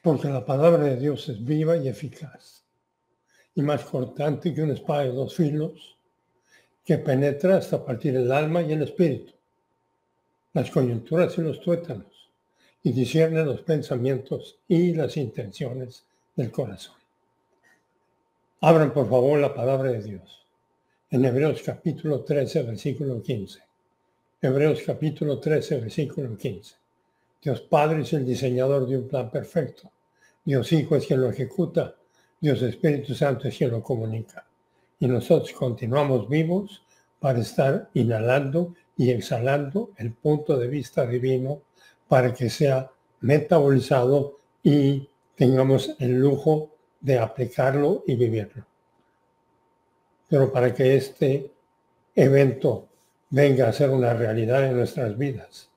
porque la palabra de Dios es viva y eficaz, y más cortante que una espada de dos filos, que penetra hasta partir el alma y el espíritu, las coyunturas y los tuétanos, y discierne los pensamientos y las intenciones del corazón. Abran por favor la palabra de Dios en Hebreos capítulo 13, versículo 15. Hebreos capítulo 13, versículo 15. Dios Padre es el diseñador de un plan perfecto. Dios Hijo es quien lo ejecuta. Dios Espíritu Santo es quien lo comunica. Y nosotros continuamos vivos para estar inhalando y exhalando el punto de vista divino para que sea metabolizado y tengamos el lujo de aplicarlo y vivirlo. Pero para que este evento venga a ser una realidad en nuestras vidas,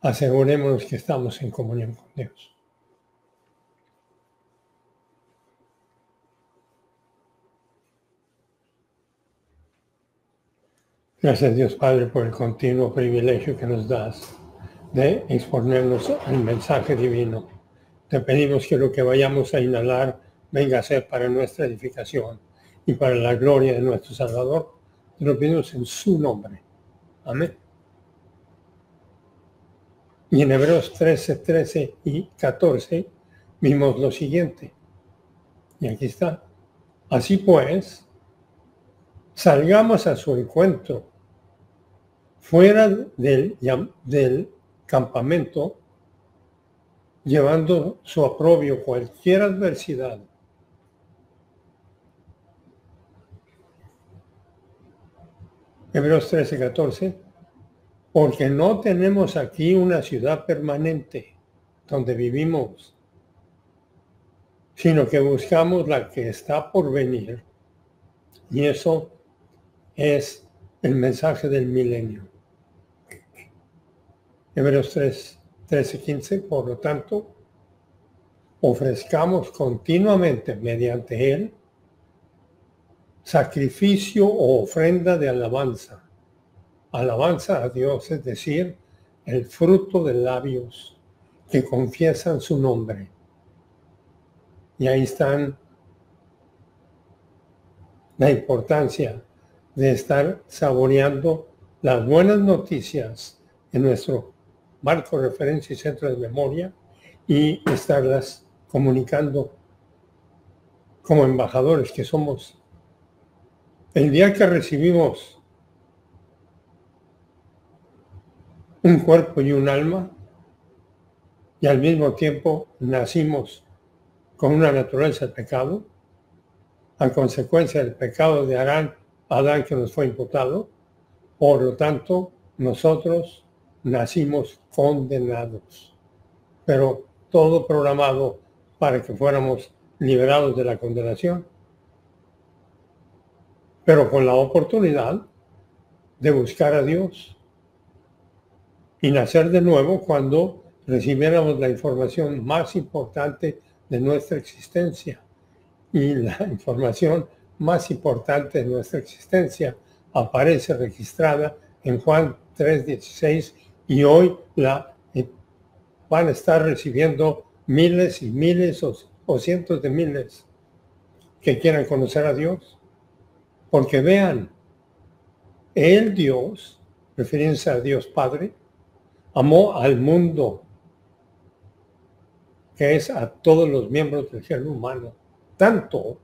asegurémonos que estamos en comunión con Dios. Gracias Dios Padre por el continuo privilegio que nos das de exponernos al mensaje divino. Te pedimos que lo que vayamos a inhalar venga a ser para nuestra edificación y para la gloria de nuestro Salvador. Te lo pedimos en su nombre. Amén. Y en Hebreos 13, 13 y 14 vimos lo siguiente. Y aquí está. Así pues, salgamos a su encuentro fuera del campamento, llevando su oprobio cualquier adversidad. Hebreos 13, 14. Porque no tenemos aquí una ciudad permanente donde vivimos, sino que buscamos la que está por venir. Y eso es el mensaje del milenio. Hebreos 3, 13, 15. Por lo tanto, ofrezcamos continuamente mediante él sacrificio o ofrenda de alabanza. Alabanza a Dios, es decir, el fruto de labios que confiesan su nombre. Y ahí están la importancia de estar saboreando las buenas noticias en nuestro marco de referencia y centro de memoria y estarlas comunicando como embajadores que somos. El día que recibimos un cuerpo y un alma y al mismo tiempo nacimos con una naturaleza de pecado, a consecuencia del pecado de Adán que nos fue imputado, por lo tanto, nosotros nacimos condenados, pero todo programado para que fuéramos liberados de la condenación, pero con la oportunidad de buscar a Dios y nacer de nuevo cuando recibiéramos la información más importante de nuestra existencia. Y la información más importante de nuestra existencia aparece registrada en Juan 3:16 y hoy van a estar recibiendo miles y miles o cientos de miles que quieran conocer a Dios. Porque vean, el Dios, refiriéndose a Dios Padre, amó al mundo, que es a todos los miembros del género humano, tanto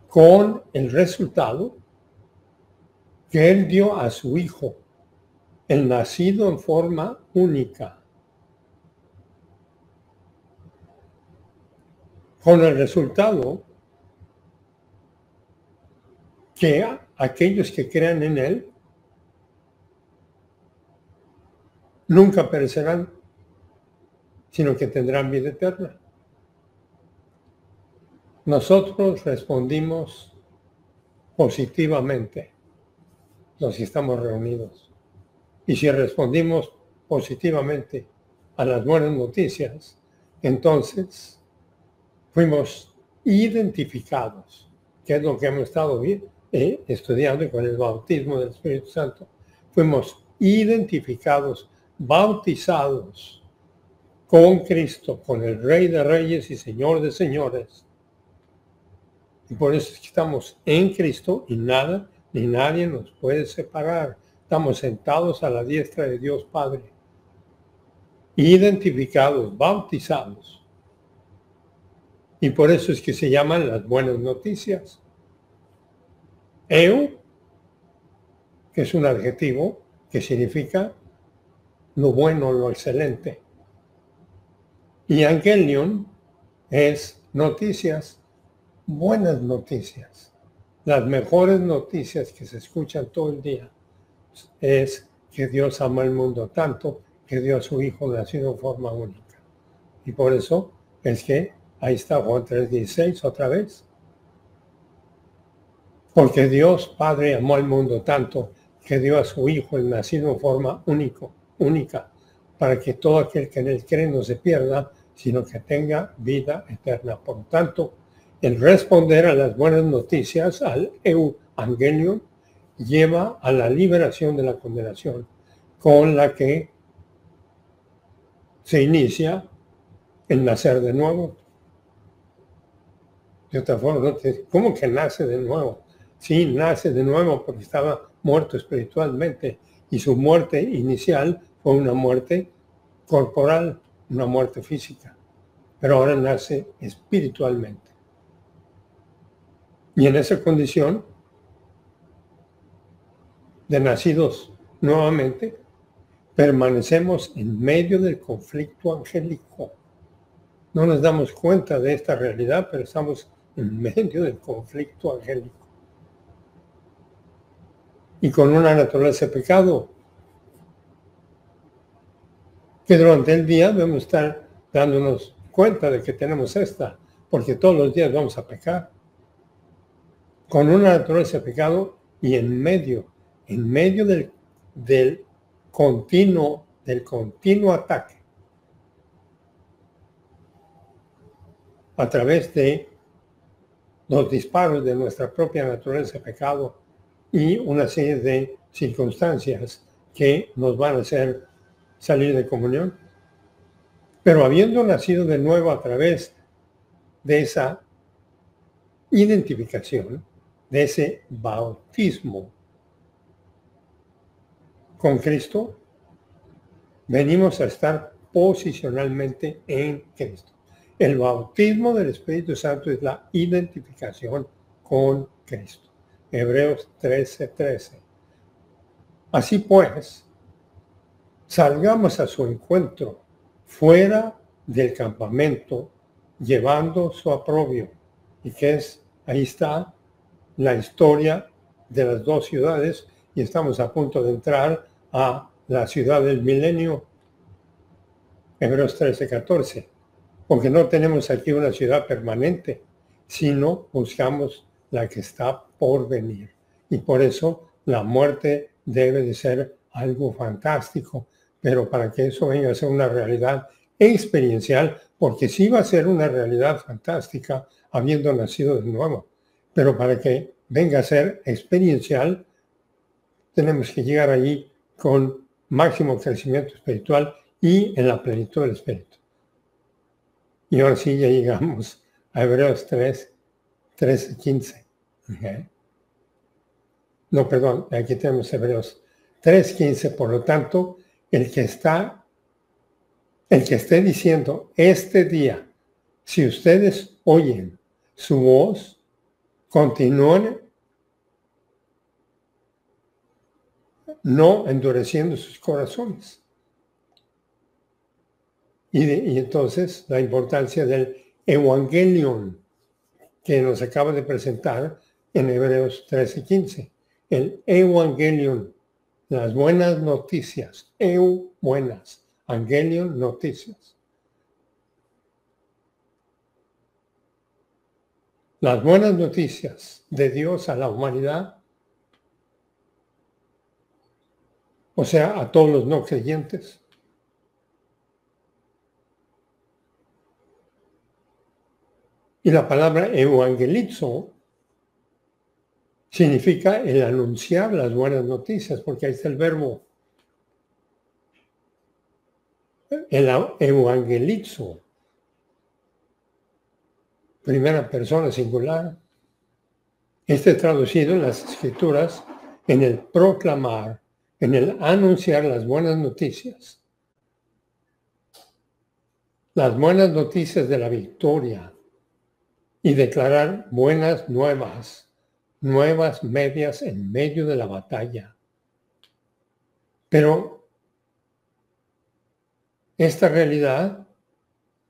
con el resultado que él dio a su Hijo, el nacido en forma única, con el resultado que aquellos que crean en él nunca perecerán, sino que tendrán vida eterna. Nosotros respondimos positivamente, los que estamos reunidos. Y si respondimos positivamente a las buenas noticias, entonces fuimos identificados, que es lo que hemos estado estudiando con el bautismo del Espíritu Santo. Fuimos identificados, bautizados con Cristo, con el Rey de Reyes y Señor de Señores. Y por eso es que estamos en Cristo y nada ni nadie nos puede separar. Estamos sentados a la diestra de Dios Padre, identificados, bautizados. Y por eso es que se llaman las buenas noticias. Eu, que es un adjetivo que significa lo bueno, lo excelente. Y Angelion es noticias, buenas noticias. Las mejores noticias que se escuchan todo el día es que Dios ama al mundo tanto que dio a su Hijo nacido en forma única. Y por eso es que ahí está Juan 3:16 otra vez. Porque Dios Padre amó al mundo tanto que dio a su Hijo el nacido en forma única, para que todo aquel que en él cree no se pierda, sino que tenga vida eterna. Por lo tanto, el responder a las buenas noticias, al Evangelium, lleva a la liberación de la condenación, con la que se inicia el nacer de nuevo. De otra forma, ¿cómo que nace de nuevo? Sí, nace de nuevo porque estaba muerto espiritualmente y su muerte inicial fue una muerte corporal, una muerte física, pero ahora nace espiritualmente. Y en esa condición de nacidos nuevamente, permanecemos en medio del conflicto angélico. No nos damos cuenta de esta realidad, pero estamos en medio del conflicto angélico. Y con una naturaleza de pecado, que durante el día debemos estar dándonos cuenta de que tenemos esta, porque todos los días vamos a pecar. Con una naturaleza de pecado y en medio del continuo ataque a través de los disparos de nuestra propia naturaleza de pecado y una serie de circunstancias que nos van a hacer salir de comunión. Pero habiendo nacido de nuevo a través de esa identificación, de ese bautismo con Cristo, venimos a estar posicionalmente en Cristo. El bautismo del Espíritu Santo es la identificación con Cristo. Hebreos 13:13. Así pues, salgamos a su encuentro fuera del campamento, llevando su oprobio. Y que es, ahí está la historia de las dos ciudades y estamos a punto de entrar a la ciudad del milenio, Hebreos 13:14, porque no tenemos aquí una ciudad permanente, sino buscamos la que está por venir. Y por eso la muerte debe de ser algo fantástico, pero para que eso venga a ser una realidad experiencial, porque sí va a ser una realidad fantástica habiendo nacido de nuevo, pero para que venga a ser experiencial, tenemos que llegar allí con máximo crecimiento espiritual y en la plenitud del Espíritu. Y ahora sí ya llegamos a Hebreos 13:15. Okay. No, perdón, aquí tenemos Hebreos 3:15. Por lo tanto, el que esté diciendo este día, si ustedes oyen su voz, continúen no endureciendo sus corazones. Y entonces la importancia del Evangelion que nos acaba de presentar en Hebreos 13:15. El Evangelion, las buenas noticias, buenas, Evangelion, noticias. Las buenas noticias de Dios a la humanidad, o sea, a todos los no creyentes. Y la palabra evangelizo significa el anunciar las buenas noticias, porque ahí está el verbo. el evangelizo, primera persona singular. Este es traducido en las Escrituras en el proclamar, en el anunciar las buenas noticias. Las buenas noticias de la victoria y declarar buenas nuevas, nuevas medias en medio de la batalla. Pero esta realidad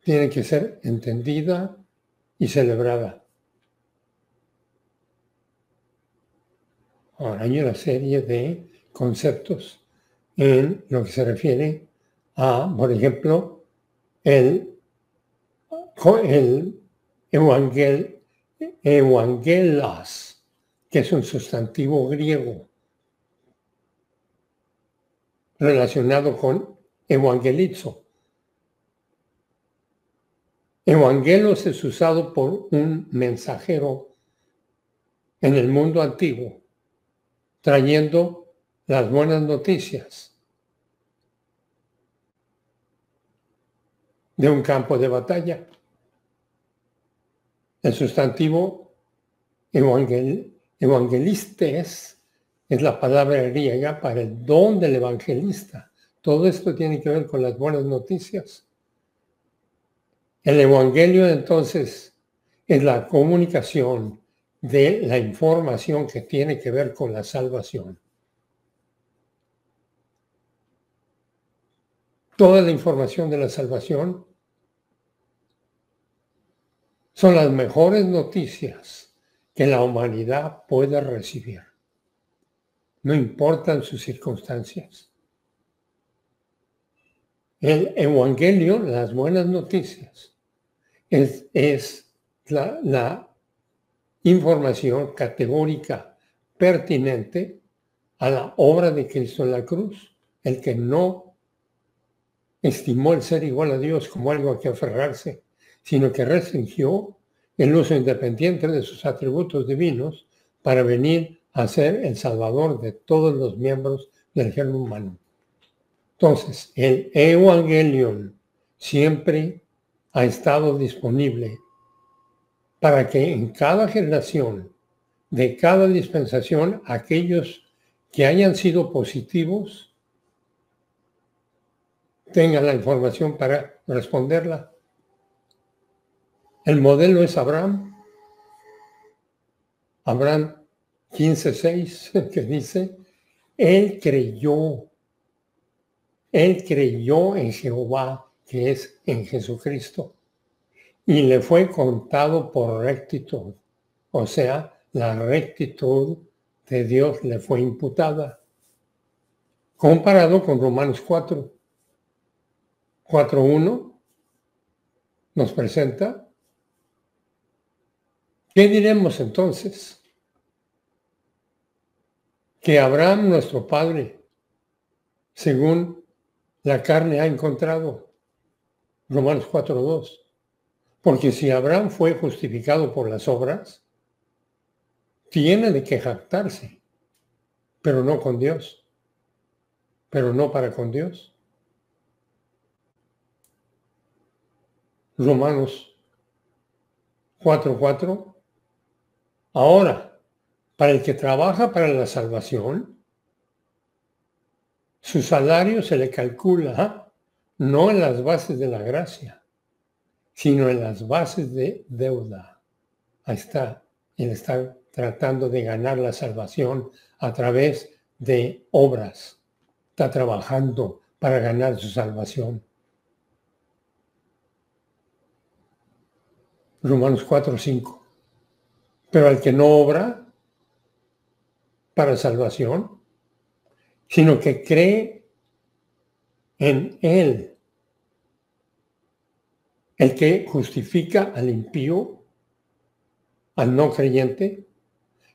tiene que ser entendida y celebrada. Ahora hay una serie de conceptos en lo que se refiere a, por ejemplo, el evangelos, que es un sustantivo griego relacionado con evangelizo. Evangelos es usado por un mensajero en el mundo antiguo, trayendo las buenas noticias de un campo de batalla. El sustantivo evangelistes es la palabra griega para el don del evangelista. Todo esto tiene que ver con las buenas noticias. El evangelio, entonces, es la comunicación de la información que tiene que ver con la salvación. Toda la información de la salvación son las mejores noticias que la humanidad puede recibir. No importan sus circunstancias. El evangelio, las buenas noticias, es la información categórica pertinente a la obra de Cristo en la cruz. El que no estimó el ser igual a Dios como algo a que aferrarse, sino que restringió el uso independiente de sus atributos divinos para venir a ser el salvador de todos los miembros del género humano. Entonces, el Evangelion siempre ha estado disponible para que en cada generación, de cada dispensación, aquellos que hayan sido positivos tengan la información para responderla. El modelo es Abraham. Abraham 15:6, que dice, Él creyó en Jehová, que es en Jesucristo, y le fue contado por rectitud. O sea, la rectitud de Dios le fue imputada. Comparado con Romanos 4:1, nos presenta. ¿Qué diremos entonces? Que Abraham, nuestro padre, según la carne ha encontrado. Romanos 4:2. Porque si Abraham fue justificado por las obras, tiene de qué jactarse, pero no con Dios, pero no para con Dios. Romanos 4:4. Ahora, para el que trabaja para la salvación, su salario se le calcula no en las bases de la gracia, sino en las bases de deuda. Ahí está. Él está tratando de ganar la salvación a través de obras. Está trabajando para ganar su salvación. Romanos 4:5. Pero al que no obra para salvación, sino que cree en Él, el que justifica al impío, al no creyente,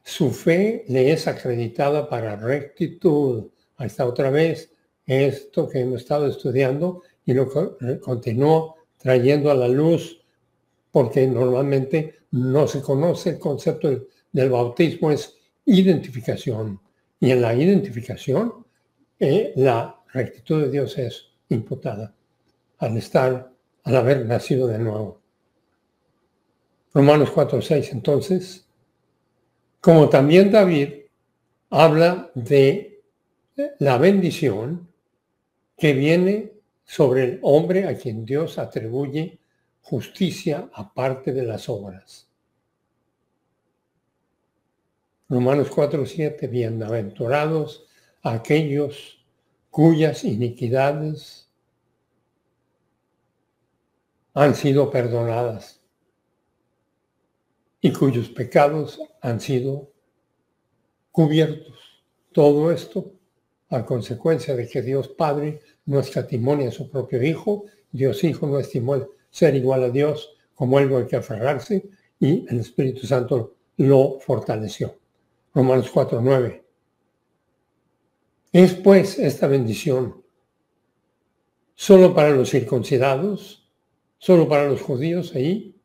su fe le es acreditada para rectitud. Ahí está otra vez esto que hemos estado estudiando y lo continúo trayendo a la luz, porque normalmente no se conoce el concepto del bautismo, es identificación. Y en la identificación, la rectitud de Dios es imputada. al haber nacido de nuevo. Romanos 4:6, entonces, como también David habla de la bendición que viene sobre el hombre a quien Dios atribuye justicia aparte de las obras. Romanos 4:7, bienaventurados aquellos cuyas iniquidades han sido perdonadas y cuyos pecados han sido cubiertos. Todo esto a consecuencia de que Dios Padre no escatimonia a su propio Hijo, Dios Hijo no estimó ser igual a Dios como algo al que aferrarse, y el Espíritu Santo lo fortaleció. Romanos 4:9. ¿Es pues esta bendición solo para los circuncidados, solo para los judíos ahí,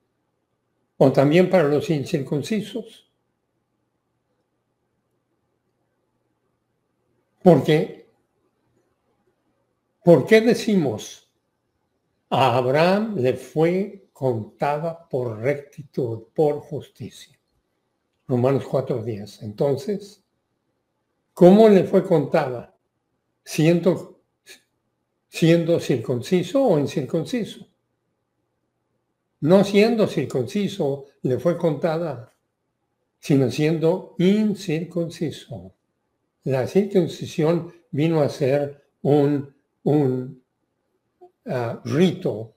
o también para los incircuncisos? Porque, ¿por qué decimos a Abraham le fue contada por rectitud, por justicia? Romanos 4:10. Entonces, ¿cómo le fue contada? ¿Siendo circunciso o incircunciso? No siendo circunciso le fue contada, sino siendo incircunciso. La circuncisión vino a ser un rito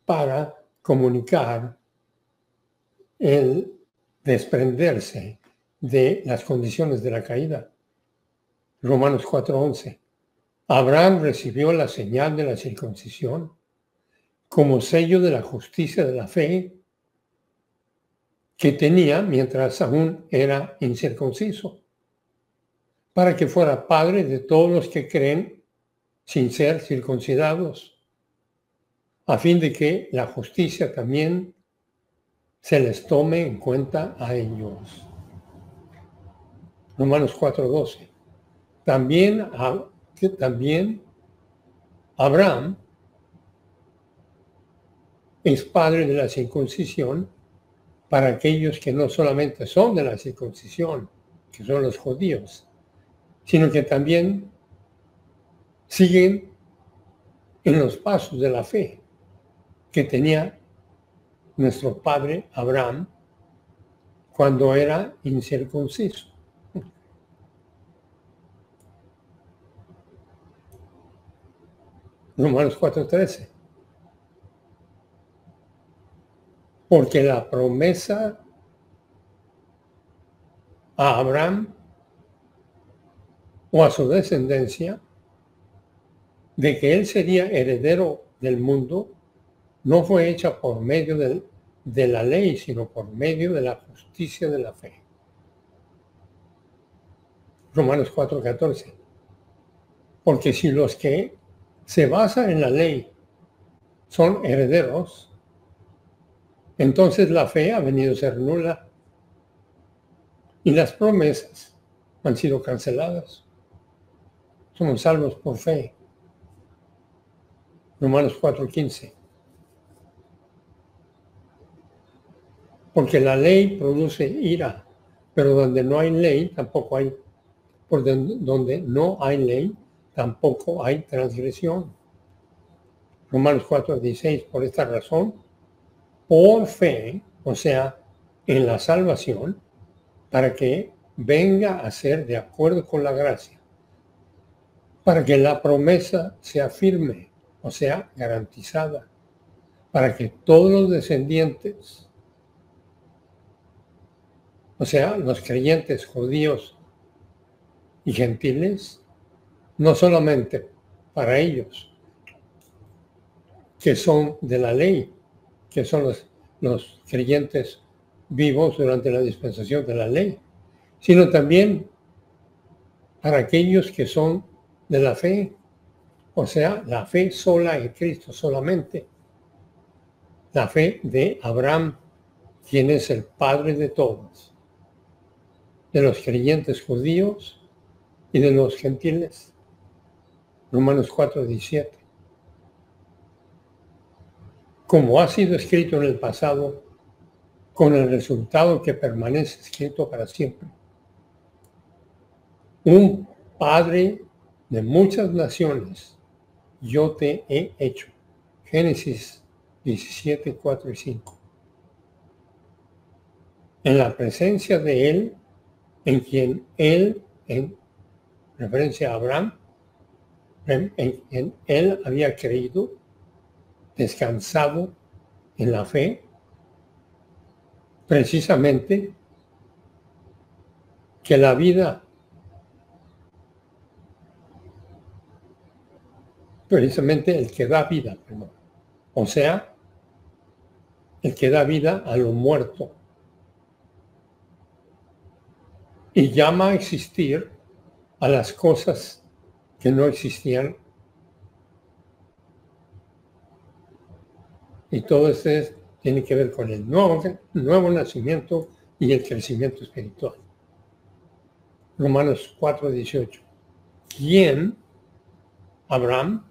para comunicar el desprenderse de las condiciones de la caída. Romanos 4:11. Abraham recibió la señal de la circuncisión como sello de la justicia de la fe que tenía mientras aún era incircunciso, para que fuera padre de todos los que creen sin ser circuncidados, a fin de que la justicia también se les tome en cuenta a ellos. Romanos 4:12. También Abraham es padre de la circuncisión para aquellos que no solamente son de la circuncisión, que son los judíos, sino que también siguen en los pasos de la fe que tenía nuestro padre Abraham cuando era incircunciso. Romanos 4:13. Porque la promesa a Abraham o a su descendencia de que él sería heredero del mundo no fue hecha por medio de la ley, sino por medio de la justicia de la fe. Romanos 4:14. Porque si los que se basan en la ley son herederos, entonces la fe ha venido a ser nula y las promesas han sido canceladas. Somos salvos por fe. Romanos 4:15. Porque la ley produce ira, pero donde no hay ley, tampoco hay, donde no hay ley, tampoco hay transgresión. Romanos 4:16. Por esta razón, por fe, o sea, en la salvación, para que venga a ser de acuerdo con la gracia, para que la promesa sea firme, o sea, garantizada, para que todos los descendientes, o sea, los creyentes judíos y gentiles, no solamente para ellos, que son de la ley, que son los creyentes vivos durante la dispensación de la ley, sino también para aquellos que son de la fe, o sea, la fe sola en Cristo solamente, la fe de Abraham, quien es el padre de todos, de los creyentes judíos y de los gentiles. Romanos 4:17. como ha sido escrito en el pasado, con el resultado que permanece escrito para siempre. Un padre de muchas naciones, yo te he hecho. Génesis 17, 4 y 5. En la presencia de Él, en quien Él, en referencia a Abraham, en quien Él había creído, descansado en la fe, precisamente que la vida, precisamente el que da vida, perdón, o sea, el que da vida a lo muerto y llama a existir a las cosas que no existían. Y todo esto tiene que ver con el nuevo nacimiento y el crecimiento espiritual. Romanos 4:18. ¿Quién? Abraham,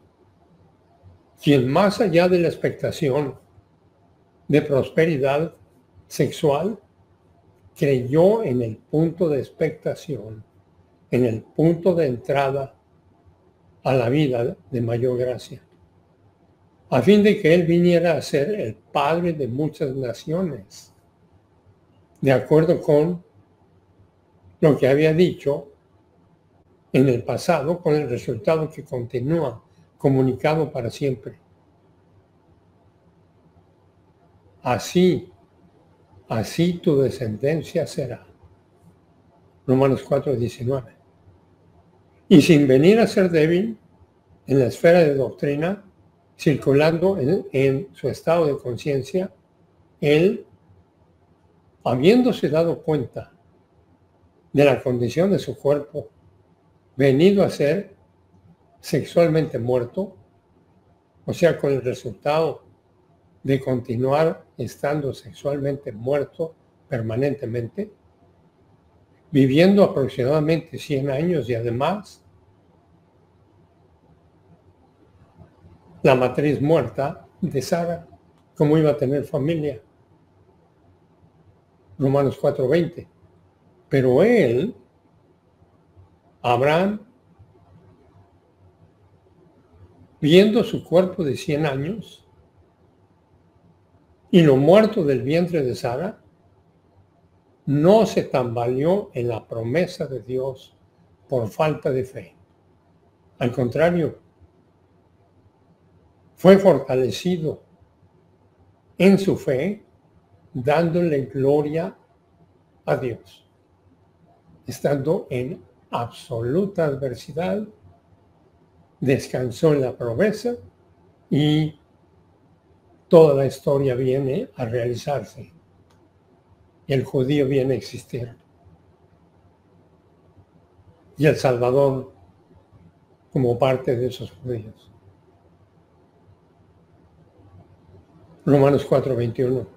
quien más allá de la expectación de prosperidad sexual, creyó en el punto de expectación, en el punto de entrada a la vida de mayor gracia, a fin de que él viniera a ser el padre de muchas naciones, de acuerdo con lo que había dicho en el pasado, con el resultado que continúa comunicado para siempre. Así tu descendencia será. Romanos 4:19. Y sin venir a ser débil en la esfera de doctrina, circulando en su estado de conciencia, él, habiéndose dado cuenta de la condición de su cuerpo, venido a ser sexualmente muerto, o sea, con el resultado de continuar estando sexualmente muerto permanentemente, viviendo aproximadamente 100 años y además la matriz muerta de Sara, ¿cómo iba a tener familia? Romanos 4:20. Pero él, Abraham, viendo su cuerpo de 100 años y lo muerto del vientre de Sara, no se tambaleó en la promesa de Dios por falta de fe. Al contrario, fue fortalecido en su fe, dándole gloria a Dios, estando en absoluta adversidad, descansó en la promesa y toda la historia viene a realizarse. El judío viene a existir. Y el Salvador como parte de esos judíos. Romanos 4:21.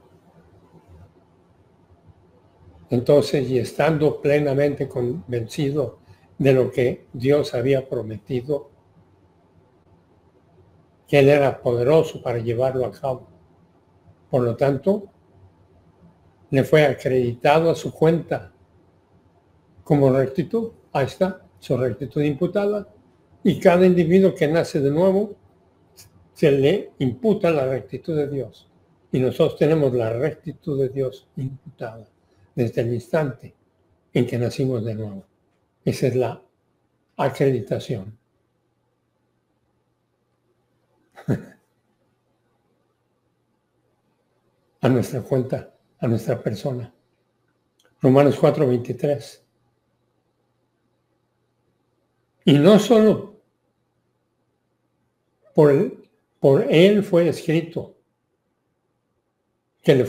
Entonces, y estando plenamente convencido de lo que Dios había prometido, que Él era poderoso para llevarlo a cabo. Por lo tanto, le fue acreditado a su cuenta como rectitud. Ahí está, su rectitud imputada. Y cada individuo que nace de nuevo, se le imputa la rectitud de Dios. Y nosotros tenemos la rectitud de Dios imputada desde el instante en que nacimos de nuevo. Esa es la acreditación. A nuestra cuenta, a nuestra persona. Romanos 4:23. Y no solo por él fue escrito que le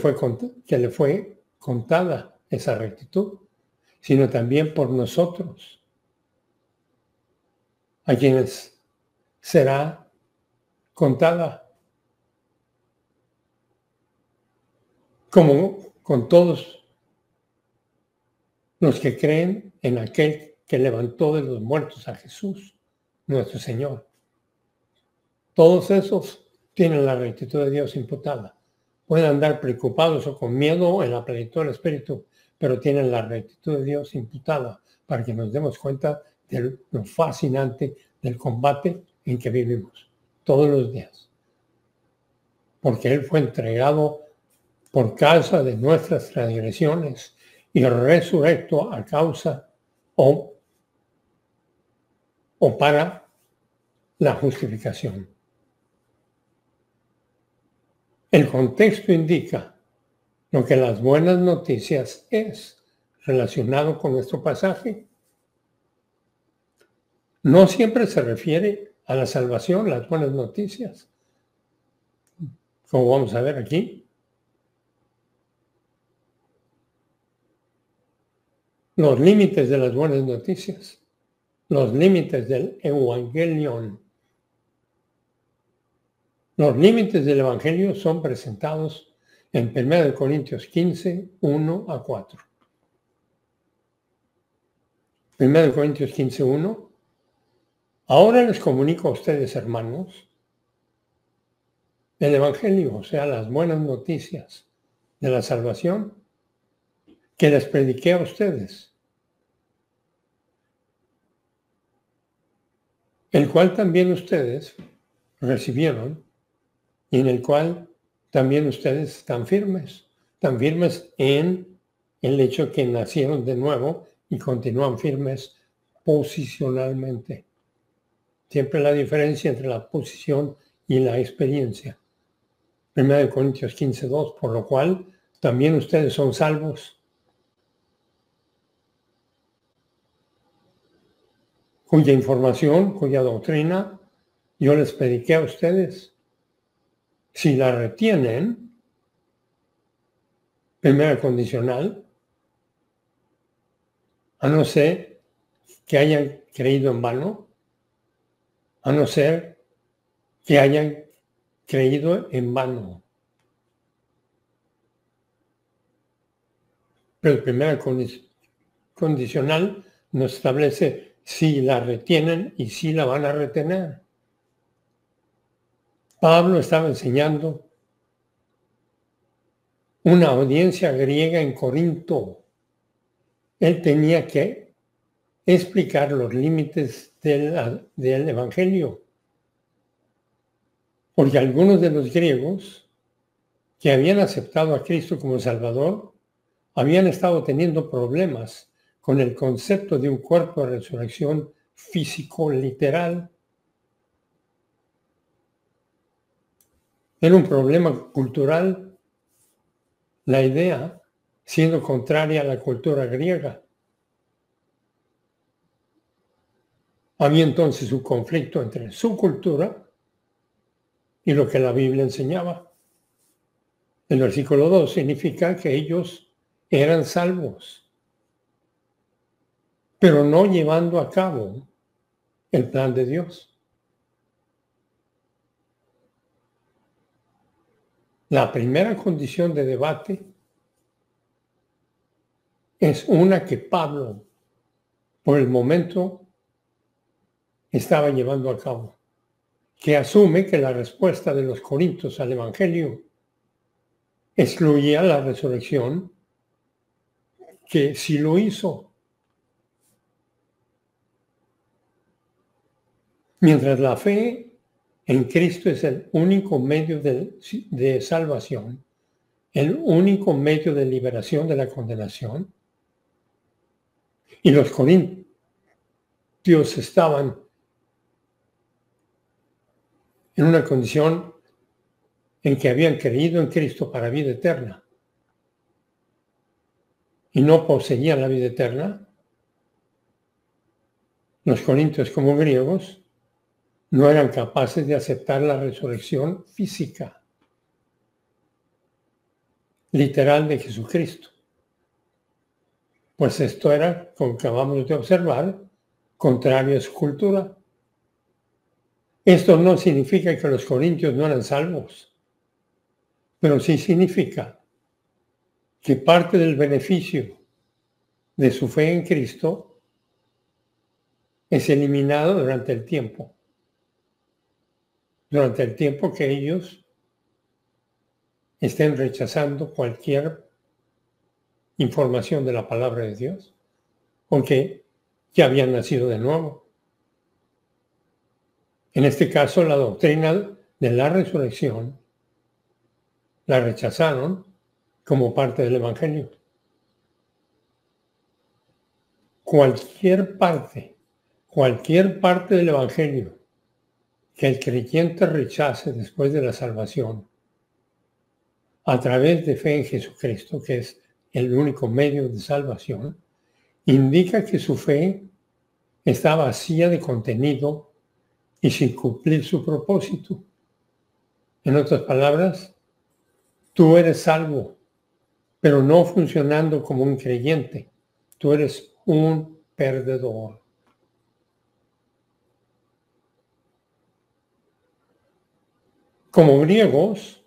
fue contada esa rectitud, sino también por nosotros, a quienes será contada, como con todos los que creen en aquel que levantó de los muertos a Jesús, nuestro Señor. Todos esos tienen la rectitud de Dios imputada. Pueden andar preocupados o con miedo en la plenitud del Espíritu, pero tienen la rectitud de Dios imputada para que nos demos cuenta de lo fascinante del combate en que vivimos todos los días. Porque Él fue entregado por causa de nuestras transgresiones y resurrecto a causa o para la justificación. El contexto indica lo que las buenas noticias es relacionado con nuestro pasaje. No siempre se refiere a la salvación, las buenas noticias, como vamos a ver aquí. Los límites de las buenas noticias, los límites del Evangelion. Los límites del Evangelio son presentados en 1 Corintios 15, 1 a 4. 1 Corintios 15, 1. Ahora les comunico a ustedes, hermanos, el Evangelio, o sea, las buenas noticias de la salvación que les prediqué a ustedes, el cual también ustedes recibieron y en el cual también ustedes están firmes en el hecho que nacieron de nuevo y continúan firmes posicionalmente. Siempre la diferencia entre la posición y la experiencia. 1 Corintios 15, 2, por lo cual también ustedes son salvos, cuya información, cuya doctrina yo les prediqué a ustedes. Si la retienen, primera condicional, a no ser que hayan creído en vano, a no ser que hayan creído en vano. Pero la primera condicional nos establece si la retienen y si la van a retener. Pablo estaba enseñando una audiencia griega en Corinto. Él tenía que explicar los límites del Evangelio. Porque algunos de los griegos que habían aceptado a Cristo como Salvador habían estado teniendo problemas con el concepto de un cuerpo de resurrección físico literal. Era un problema cultural, la idea siendo contraria a la cultura griega. Había entonces un conflicto entre su cultura y lo que la Biblia enseñaba. El versículo 2 significa que ellos eran salvos, pero no llevando a cabo el plan de Dios. La primera condición de debate es una que Pablo, por el momento, estaba llevando a cabo, que asume que la respuesta de los corintios al Evangelio excluía la resurrección, que sí lo hizo. Mientras la fe en Cristo es el único medio de salvación, el único medio de liberación de la condenación, y los corintios estaban en una condición en que habían creído en Cristo para vida eterna y no poseían la vida eterna, los corintios como griegos no eran capaces de aceptar la resurrección física, literal de Jesucristo. Pues esto era, como acabamos de observar, contrario a su cultura. Esto no significa que los corintios no eran salvos, pero sí significa que parte del beneficio de su fe en Cristo es eliminado durante el tiempo. durante el tiempo que ellos estén rechazando cualquier información de la palabra de Dios, porque ya habían nacido de nuevo. En este caso, la doctrina de la resurrección la rechazaron como parte del Evangelio. Cualquier parte del Evangelio que el creyente rechace después de la salvación, a través de fe en Jesucristo, que es el único medio de salvación, indica que su fe está vacía de contenido y sin cumplir su propósito. En otras palabras, tú eres salvo, pero no funcionando como un creyente. Tú eres un perdedor. Como griegos,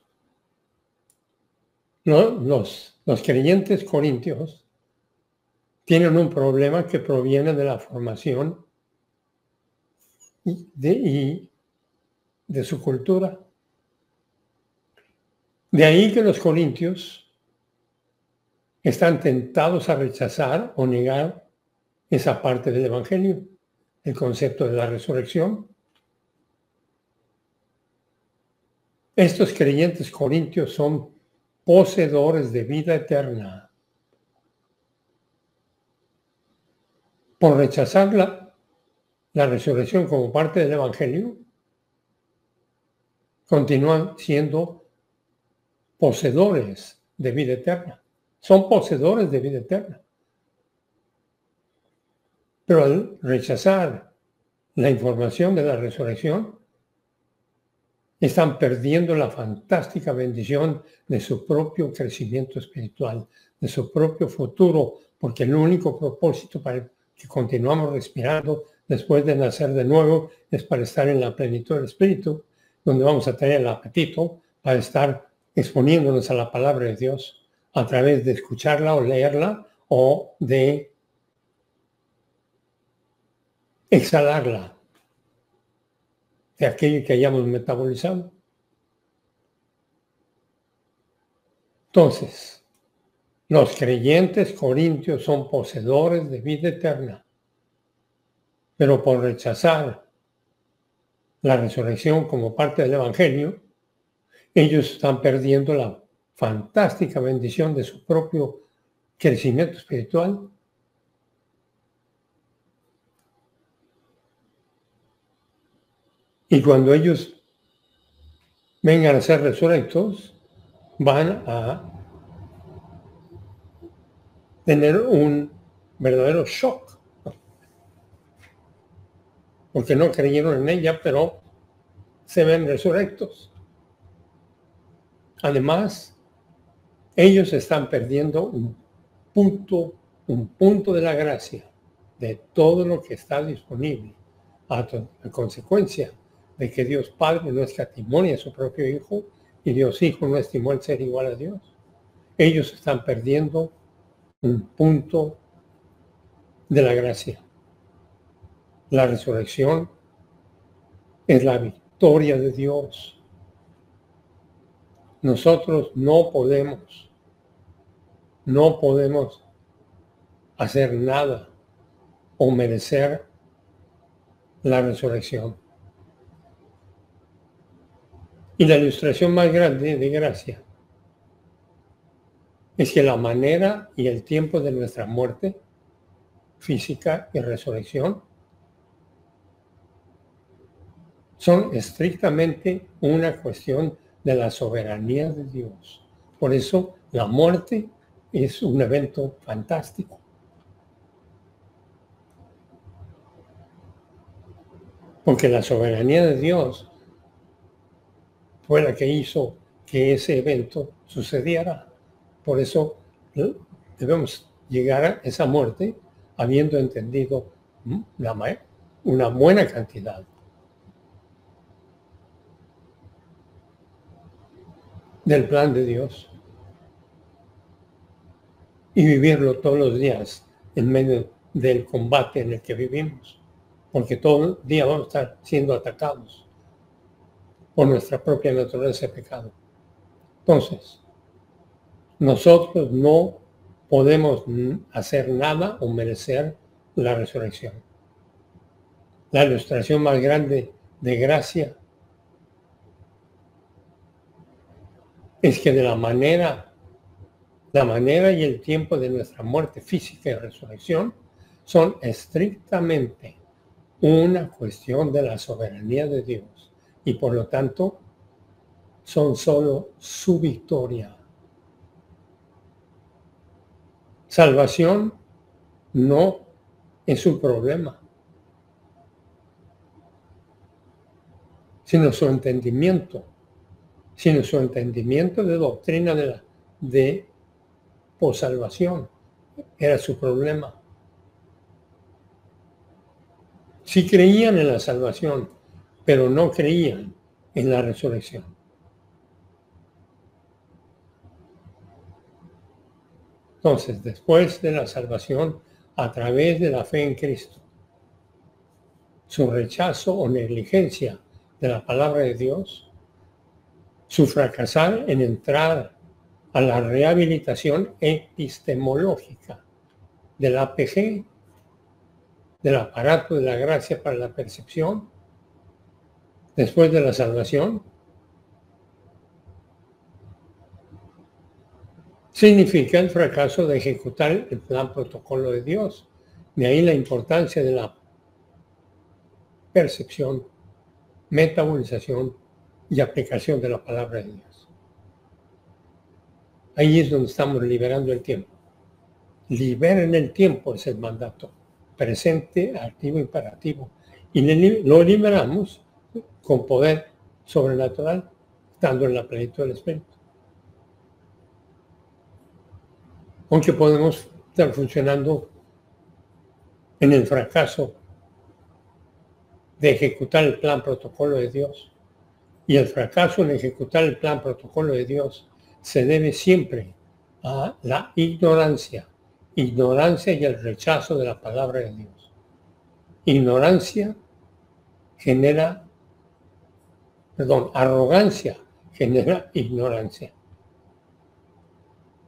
los creyentes corintios tienen un problema que proviene de la formación y de su cultura. De ahí que los corintios están tentados a rechazar o negar esa parte del Evangelio, el concepto de la resurrección. Estos creyentes corintios son poseedores de vida eterna. Por rechazar la resurrección como parte del Evangelio, continúan siendo poseedores de vida eterna. Son poseedores de vida eterna. Pero al rechazar la información de la resurrección, están perdiendo la fantástica bendición de su propio crecimiento espiritual, de su propio futuro, porque el único propósito para el que continuamos respirando después de nacer de nuevo es para estar en la plenitud del Espíritu, donde vamos a tener el apetito para estar exponiéndonos a la palabra de Dios a través de escucharla o leerla o de exhalarla de aquello que hayamos metabolizado. Entonces, los creyentes corintios son poseedores de vida eterna, pero por rechazar la resurrección como parte del Evangelio, ellos están perdiendo la fantástica bendición de su propio crecimiento espiritual. Y cuando ellos vengan a ser resurrectos, van a tener un verdadero shock, porque no creyeron en ella, pero se ven resurrectos. Además, ellos están perdiendo un punto de la gracia, de todo lo que está disponible, a consecuencia de que Dios Padre no escatimó a su propio Hijo y Dios Hijo no estimó el ser igual a Dios. Ellos están perdiendo un punto de la gracia. La resurrección es la victoria de Dios. Nosotros no podemos hacer nada o merecer la resurrección. Y la ilustración más grande de gracia es que la manera y el tiempo de nuestra muerte física y resurrección son estrictamente una cuestión de la soberanía de Dios. Por eso la muerte es un evento fantástico. Porque la soberanía de Dios fue la que hizo que ese evento sucediera. Por eso debemos llegar a esa muerte habiendo entendido una buena cantidad del plan de Dios y vivirlo todos los días en medio del combate en el que vivimos, porque todo el día vamos a estar siendo atacados. por nuestra propia naturaleza de pecado. Entonces, nosotros no podemos hacer nada o merecer la resurrección. La ilustración más grande de gracia es que de la manera y el tiempo de nuestra muerte física y resurrección son estrictamente una cuestión de la soberanía de Dios y por lo tanto son solo su victoria. Salvación no es un problema, sino su entendimiento de doctrina de salvación era su problema. Sí creían en la salvación, pero no creían en la resurrección. Entonces, después de la salvación, a través de la fe en Cristo, su rechazo o negligencia de la palabra de Dios, su fracasar en entrar a la rehabilitación epistemológica del APG, del aparato de la gracia para la percepción, después de la salvación, significa el fracaso de ejecutar el plan protocolo de Dios. De ahí la importancia de la percepción, metabolización y aplicación de la palabra de Dios. Ahí es donde estamos liberando el tiempo. Liberen el tiempo es el mandato. Presente, activo, imperativo. Y lo liberamos con poder sobrenatural, estando en la plenitud del Espíritu. Aunque podemos estar funcionando en el fracaso de ejecutar el plan protocolo de Dios. Y el fracaso en ejecutar el plan protocolo de Dios se debe siempre a la ignorancia y el rechazo de la palabra de Dios. Arrogancia genera ignorancia.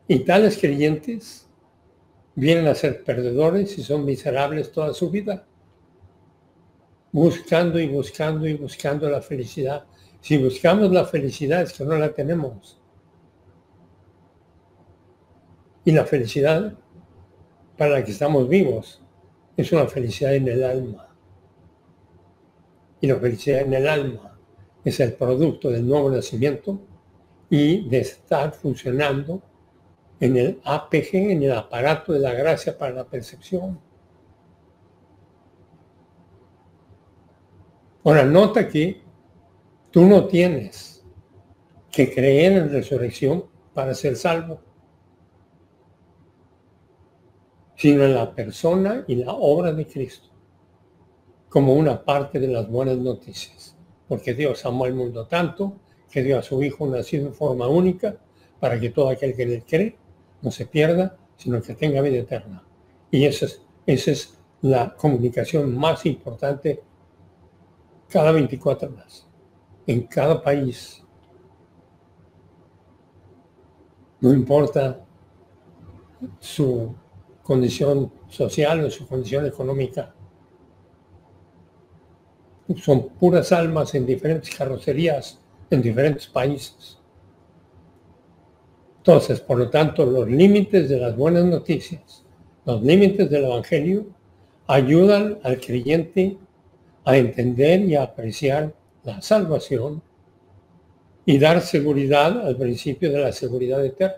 Y tales creyentes vienen a ser perdedores y son miserables toda su vida, buscando la felicidad. Si buscamos la felicidad es que no la tenemos. Y la felicidad para la que estamos vivos es una felicidad en el alma. Y la felicidad en el alma es el producto del nuevo nacimiento y de estar funcionando en el APG, en el aparato de la gracia para la percepción. Ahora, nota que tú no tienes que creer en resurrección para ser salvo, sino en la persona y la obra de Cristo, como una parte de las buenas noticias. Porque Dios amó al mundo tanto que dio a su Hijo nacido en forma única para que todo aquel que le cree no se pierda, sino que tenga vida eterna. Y esa es la comunicación más importante cada 24 horas, en cada país. No importa su condición social o su condición económica. Son puras almas en diferentes carrocerías, en diferentes países. Entonces, por lo tanto, los límites de las buenas noticias, los límites del Evangelio, ayudan al creyente a entender y a apreciar la salvación y dar seguridad al principio de la seguridad eterna.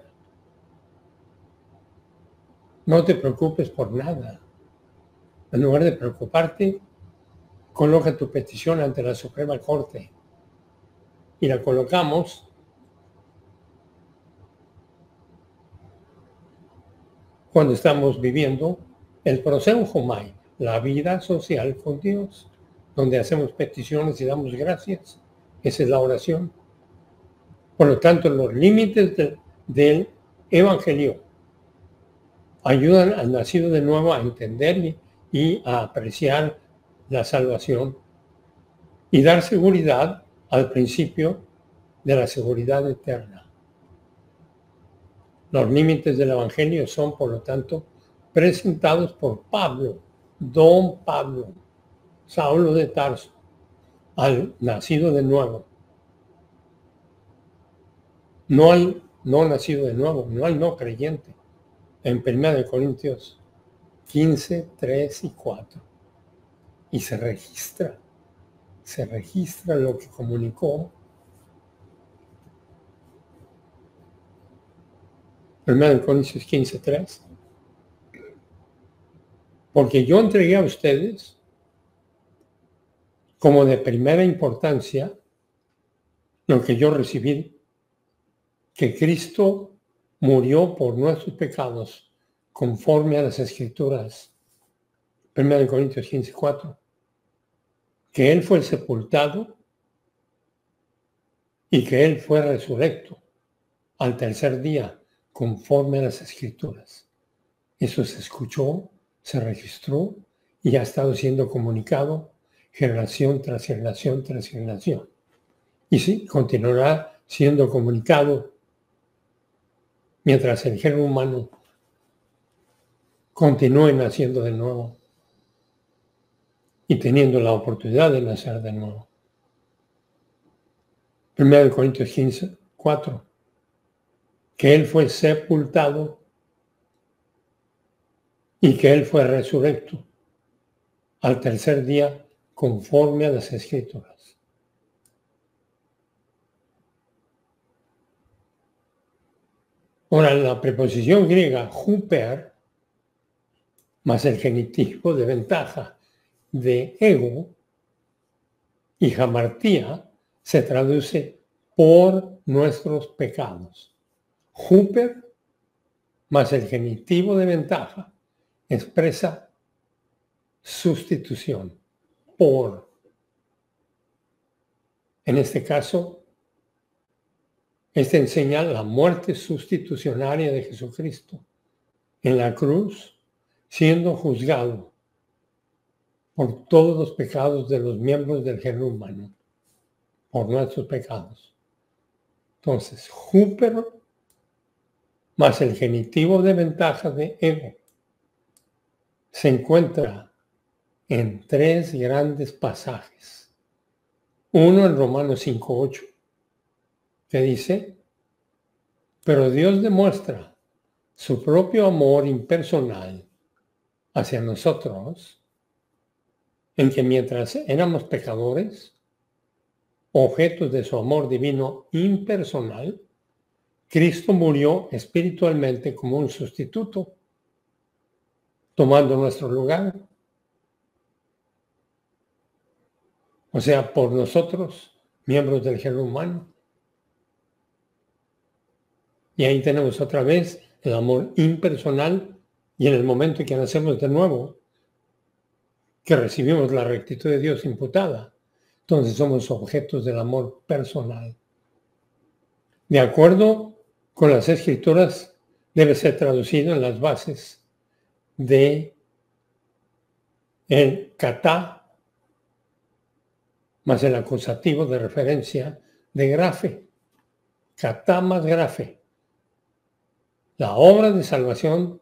No te preocupes por nada. En lugar de preocuparte, coloca tu petición ante la Suprema Corte y la colocamos cuando estamos viviendo el proceso Jomai, la vida social con Dios, donde hacemos peticiones y damos gracias. Esa es la oración. Por lo tanto, los límites del Evangelio ayudan al nacido de nuevo a entender y a apreciar la salvación y dar seguridad al principio de la seguridad eterna. Los límites del Evangelio son, por lo tanto, presentados por Pablo, don Pablo, Saulo de Tarso, al nacido de nuevo. No al no nacido de nuevo, no al no creyente. En 1 Corintios 15, 3 y 4. Y se registra lo que comunicó. 1 Corintios 15, 3. Porque yo entregué a ustedes como de primera importancia lo que yo recibí, que Cristo murió por nuestros pecados conforme a las Escrituras. 1 Corintios 15, 4. Que Él fue sepultado y que Él fue resurrecto al tercer día conforme a las Escrituras. Eso se escuchó, se registró y ha estado siendo comunicado generación tras generación tras generación. Y sí, continuará siendo comunicado mientras el género humano continúe naciendo de nuevo y teniendo la oportunidad de nacer de nuevo. 1 Corintios 15, 4. Que Él fue sepultado y que Él fue resurrecto al tercer día conforme a las Escrituras. Ahora, la preposición griega huper más el genitivo de ventaja de ego y hamartía se traduce por nuestros pecados. Huper más el genitivo de ventaja expresa sustitución por. En este caso, enseña la muerte sustitucionaria de Jesucristo en la cruz, siendo juzgado por todos los pecados de los miembros del género humano, por nuestros pecados. Entonces, huper más el genitivo de ventaja de ego se encuentra en tres grandes pasajes. Uno en Romanos 5:8, que dice: pero Dios demuestra su propio amor impersonal hacia nosotros, en que mientras éramos pecadores, objetos de su amor divino impersonal, Cristo murió espiritualmente como un sustituto, tomando nuestro lugar. O sea, por nosotros, miembros del género humano. Y ahí tenemos otra vez el amor impersonal, y en el momento en que nacemos de nuevo, que recibimos la rectitud de Dios imputada, entonces somos objetos del amor personal. De acuerdo con las Escrituras, debe ser traducido en las bases de el katá más el acusativo de referencia de grafe. Katá más grafe. La obra de salvación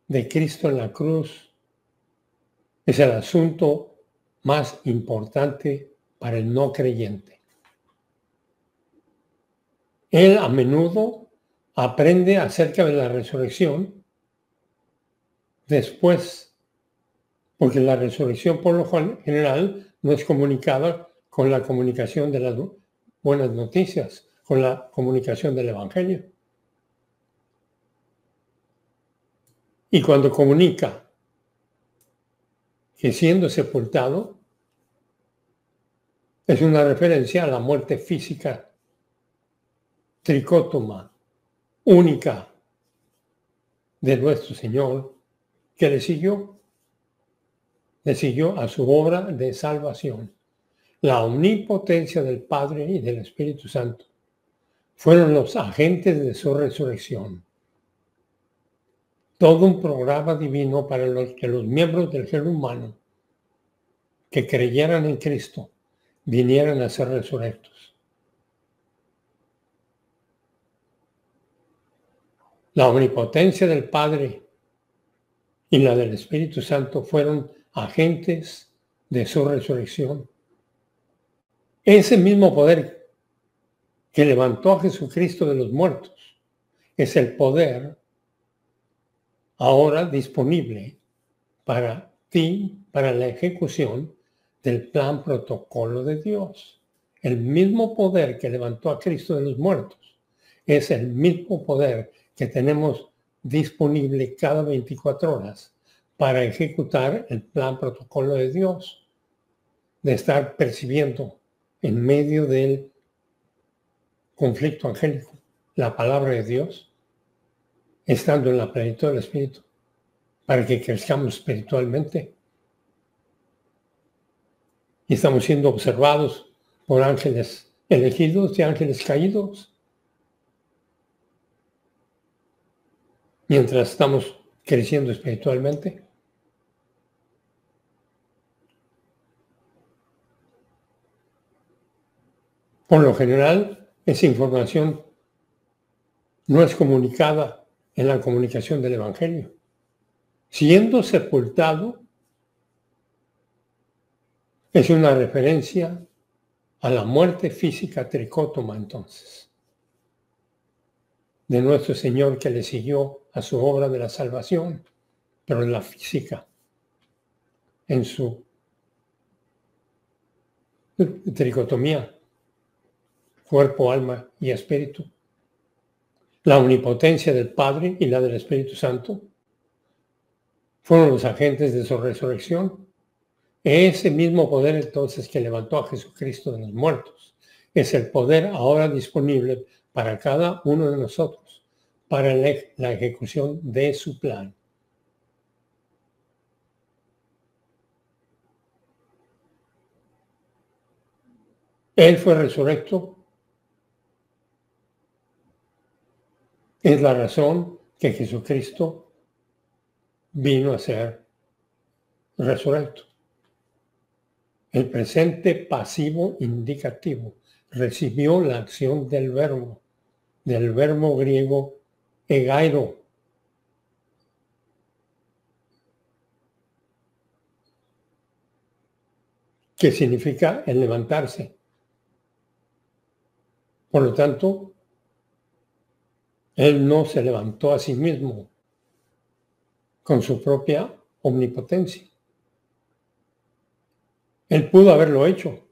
de Cristo en la cruz es el asunto más importante para el no creyente. Él a menudo aprende acerca de la resurrección después, porque la resurrección por lo general no es comunicada con la comunicación de las buenas noticias, con la comunicación del Evangelio. Y cuando comunica que siendo sepultado, es una referencia a la muerte física tricótoma, única de nuestro Señor, que le siguió a su obra de salvación. La omnipotencia del Padre y del Espíritu Santo fueron los agentes de su resurrección. Todo un programa divino para que los miembros del género humano que creyeran en Cristo vinieran a ser resurrectos. La omnipotencia del Padre y la del Espíritu Santo fueron agentes de su resurrección. Ese mismo poder que levantó a Jesucristo de los muertos es el poder ahora disponible para ti, para la ejecución del plan protocolo de Dios. El mismo poder que levantó a Cristo de los muertos es el mismo poder que tenemos disponible cada 24 horas para ejecutar el plan protocolo de Dios, de estar percibiendo en medio del conflicto angélico la palabra de Dios, estando en la plenitud del Espíritu, para que crezcamos espiritualmente. Y estamos siendo observados por ángeles elegidos y ángeles caídos, mientras estamos creciendo espiritualmente. Por lo general, esa información no es comunicada en la comunicación del Evangelio. Siendo sepultado, es una referencia a la muerte física tricótoma, entonces, de nuestro Señor, que le siguió a su obra de la salvación, pero en la física, en su tricotomía, cuerpo, alma y espíritu. La omnipotencia del Padre y la del Espíritu Santo fueron los agentes de su resurrección. Ese mismo poder entonces que levantó a Jesucristo de los muertos es el poder ahora disponible para cada uno de nosotros, para la ejecución de su plan. Él fue resurrecto. Es la razón que Jesucristo vino a ser resurrecto. El presente pasivo indicativo recibió la acción del verbo griego egairo, que significa el levantarse. Por lo tanto, Él no se levantó a sí mismo con su propia omnipotencia. Él pudo haberlo hecho.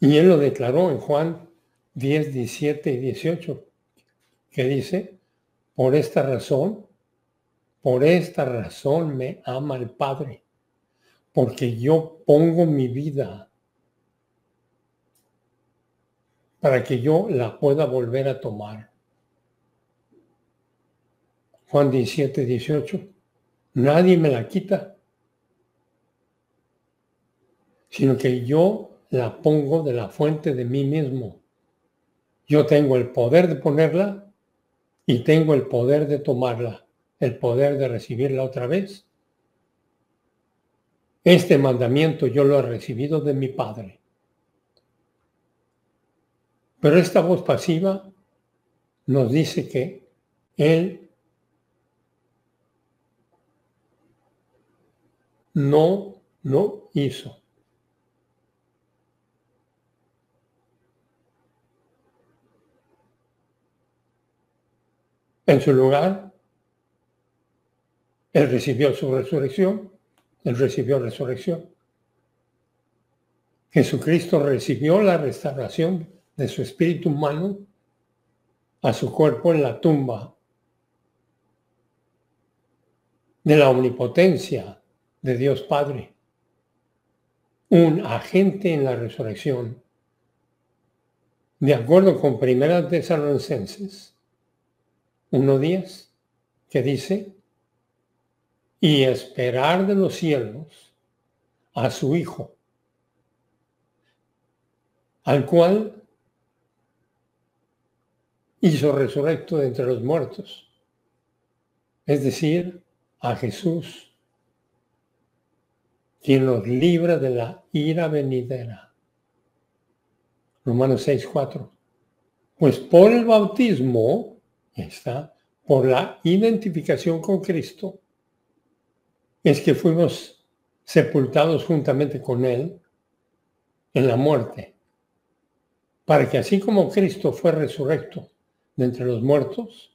Y Él lo declaró en Juan 10, 17 y 18, que dice, por esta razón me ama el Padre, porque yo pongo mi vida para que yo la pueda volver a tomar. Juan 17, 18. Nadie me la quita, sino que yo la pongo de la fuente de mí mismo. Yo tengo el poder de ponerla y tengo el poder de tomarla, el poder de recibirla otra vez. Este mandamiento yo lo he recibido de mi Padre. Pero esta voz pasiva nos dice que Él no lo hizo. En su lugar, Él recibió su resurrección. Él recibió resurrección. Jesucristo recibió la restauración de su espíritu humano a su cuerpo en la tumba, de la omnipotencia de Dios Padre, un agente en la resurrección, de acuerdo con 1 Tesalonicenses 1:10, que dice, y esperar de los cielos a su Hijo, al cual hizo resurrecto de entre los muertos, es decir, a Jesús, quien nos libra de la ira venidera. Romanos 6:4. Pues por el bautismo, está, por la identificación con Cristo, es que fuimos sepultados juntamente con Él en la muerte, para que así como Cristo fue resurrecto de entre los muertos,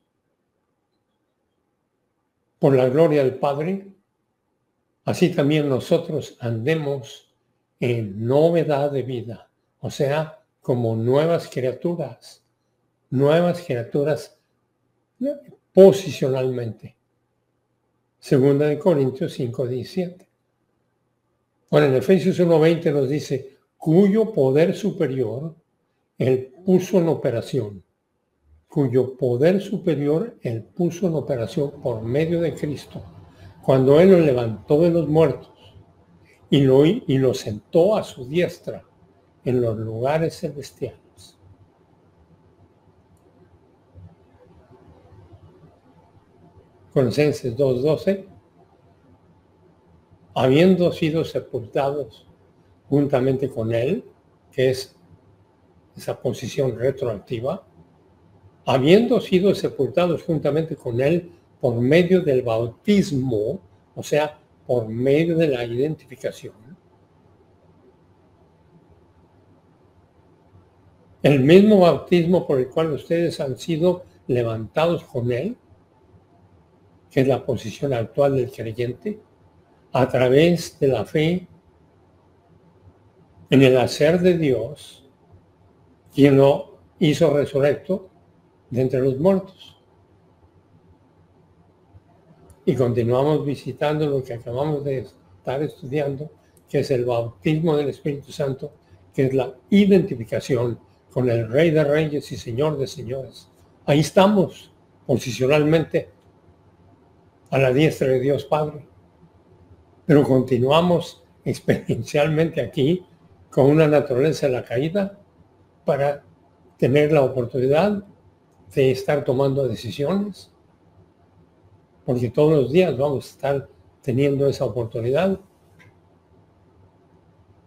por la gloria del Padre, así también nosotros andemos en novedad de vida, o sea, como nuevas criaturas posicionalmente. Segunda de Corintios 5:17. Ahora en Efesios 1:20 nos dice, cuyo poder superior Él puso en operación, por medio de Cristo, cuando Él lo levantó de los muertos y lo sentó a su diestra en los lugares celestiales. Colosenses 2:12, habiendo sido sepultados juntamente con Él, que es esa posición retroactiva, habiendo sido sepultados juntamente con Él por medio del bautismo, o sea, por medio de la identificación. El mismo bautismo por el cual ustedes han sido levantados con Él, que es la posición actual del creyente, a través de la fe en el hacer de Dios, quien lo hizo resurrecto de entre los muertos. Y continuamos visitando lo que acabamos de estar estudiando, que es el bautismo del Espíritu Santo, que es la identificación con el Rey de Reyes y Señor de Señores. Ahí estamos, posicionalmente, a la diestra de Dios Padre. Pero continuamos experiencialmente aquí con una naturaleza de la caída para tener la oportunidad de estar tomando decisiones, porque todos los días vamos a estar teniendo esa oportunidad.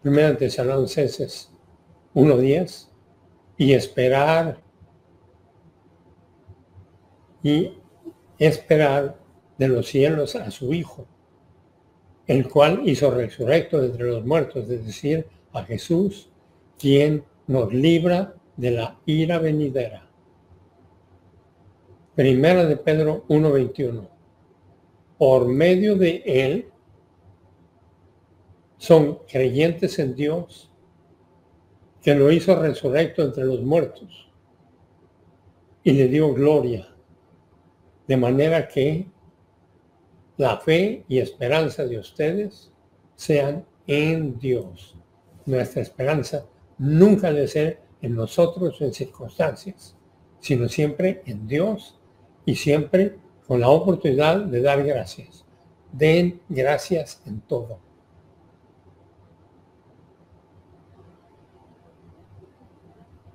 Primera Tesalonicenses 1:10, y esperar de los cielos a su Hijo, el cual hizo resurrecto de entre los muertos, es decir, a Jesús, quien nos libra de la ira venidera. Primera de Pedro 1:21. Por medio de Él son creyentes en Dios, que lo hizo resurrecto entre los muertos y le dio gloria, de manera que la fe y esperanza de ustedes sean en Dios. Nuestra esperanza nunca debe ser en nosotros o en circunstancias, sino siempre en Dios y siempre con la oportunidad de dar gracias. Den gracias en todo.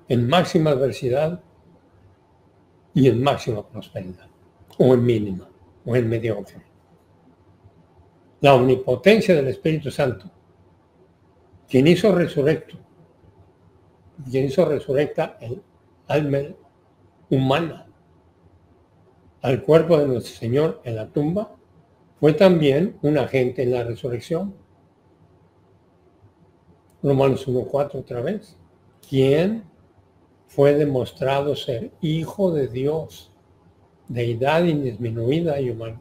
En máxima adversidad y en máxima prosperidad, o en mínima, o en mediocre. La omnipotencia del Espíritu Santo, quien hizo resurrecta el alma humana al cuerpo de nuestro Señor en la tumba, fue también un agente en la resurrección. Romanos 1:4 otra vez. Quien fue demostrado ser Hijo de Dios, deidad indisminuida y humana,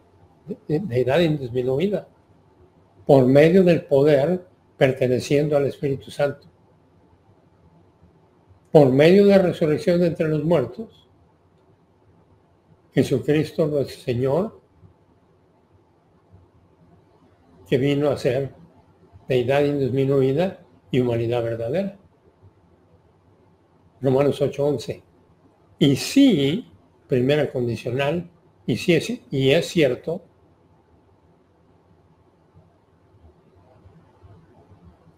deidad indisminuida, por medio del poder perteneciendo al Espíritu Santo. Por medio de la resurrección de entre los muertos, Jesucristo nuestro Señor, que vino a ser deidad indisminuida y humanidad verdadera. Romanos 8:11. Y sí, primera condicional, y es cierto,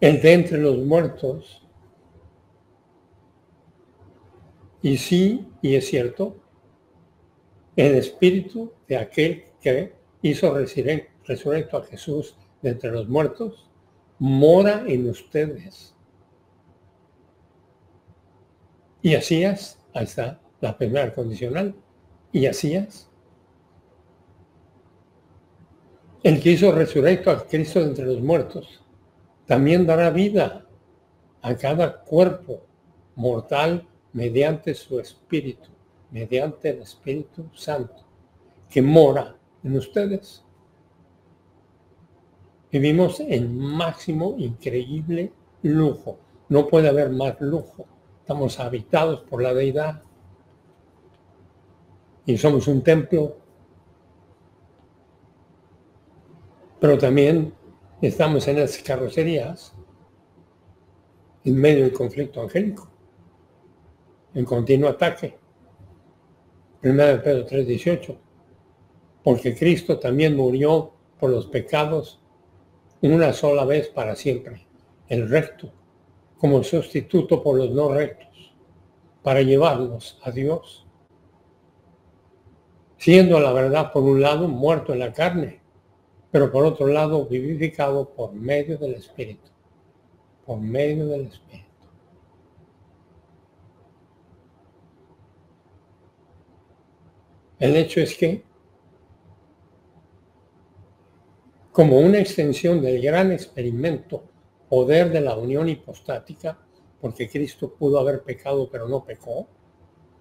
el de entre los muertos, y sí, y es cierto, el espíritu de aquel que hizo resurrecto a Jesús de entre los muertos, mora en ustedes. Y así es, Ahí está la primera condicional. Y así es. El que hizo resurrecto a Cristo de entre los muertos, también dará vida a cada cuerpo mortal mediante su Espíritu, mediante el Espíritu Santo, que mora en ustedes. Vivimos en máximo, increíble lujo. No puede haber más lujo. Estamos habitados por la deidad. Y somos un templo. Pero también estamos en las carrocerías, en medio del conflicto angélico, en continuo ataque. 1 Pedro 3:18. Porque Cristo también murió por los pecados una sola vez para siempre, el recto, como sustituto por los no rectos, para llevarnos a Dios, siendo la verdad por un lado muerto en la carne, pero por otro lado vivificado por medio del Espíritu, por medio del Espíritu. El hecho es que, como una extensión del gran experimento, poder de la unión hipostática, porque Cristo pudo haber pecado pero no pecó,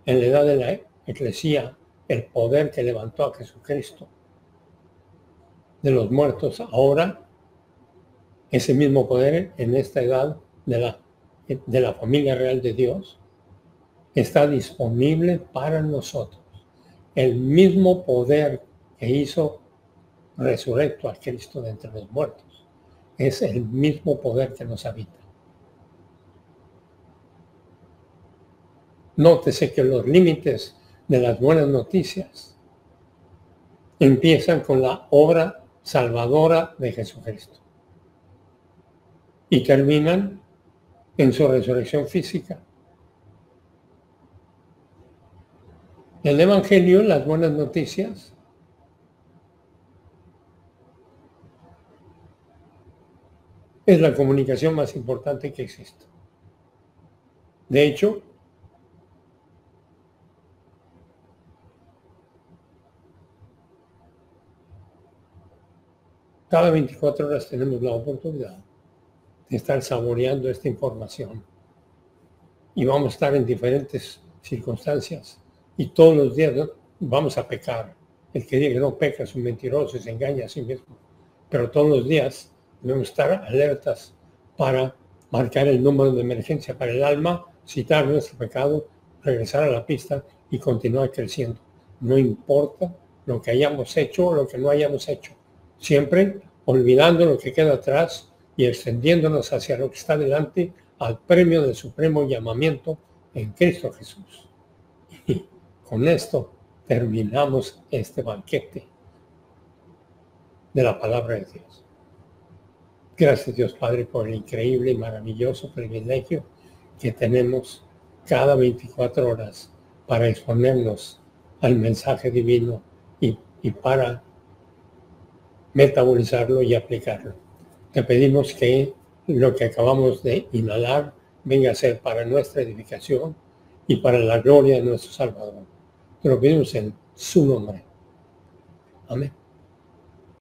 en la edad de la Eclesía, el poder que levantó a Jesucristo de los muertos, ahora ese mismo poder en esta edad de la familia real de Dios está disponible para nosotros. El mismo poder que hizo resurrecto a Cristo de entre los muertos es el mismo poder que nos habita. Nótese que los límites de las buenas noticias empiezan con la obra salvadora de Jesucristo y terminan en su resurrección física. El Evangelio, las buenas noticias, es la comunicación más importante que existe. De hecho, cada 24 horas tenemos la oportunidad de estar saboreando esta información. Y vamos a estar en diferentes circunstancias. Y todos los días vamos a pecar. El que diga que no peca es un mentiroso y se engaña a sí mismo. Pero todos los días debemos estar alertas para marcar el número de emergencia para el alma, citar nuestro pecado, regresar a la pista y continuar creciendo. No importa lo que hayamos hecho o lo que no hayamos hecho. Siempre olvidando lo que queda atrás y extendiéndonos hacia lo que está delante, al premio del supremo llamamiento en Cristo Jesús. Y con esto terminamos este banquete de la palabra de Dios. Gracias Dios Padre por el increíble y maravilloso privilegio que tenemos cada 24 horas para exponernos al mensaje divino y para metabolizarlo y aplicarlo. Te pedimos que lo que acabamos de inhalar venga a ser para nuestra edificación y para la gloria de nuestro Salvador. Te lo pedimos en su nombre. Amén.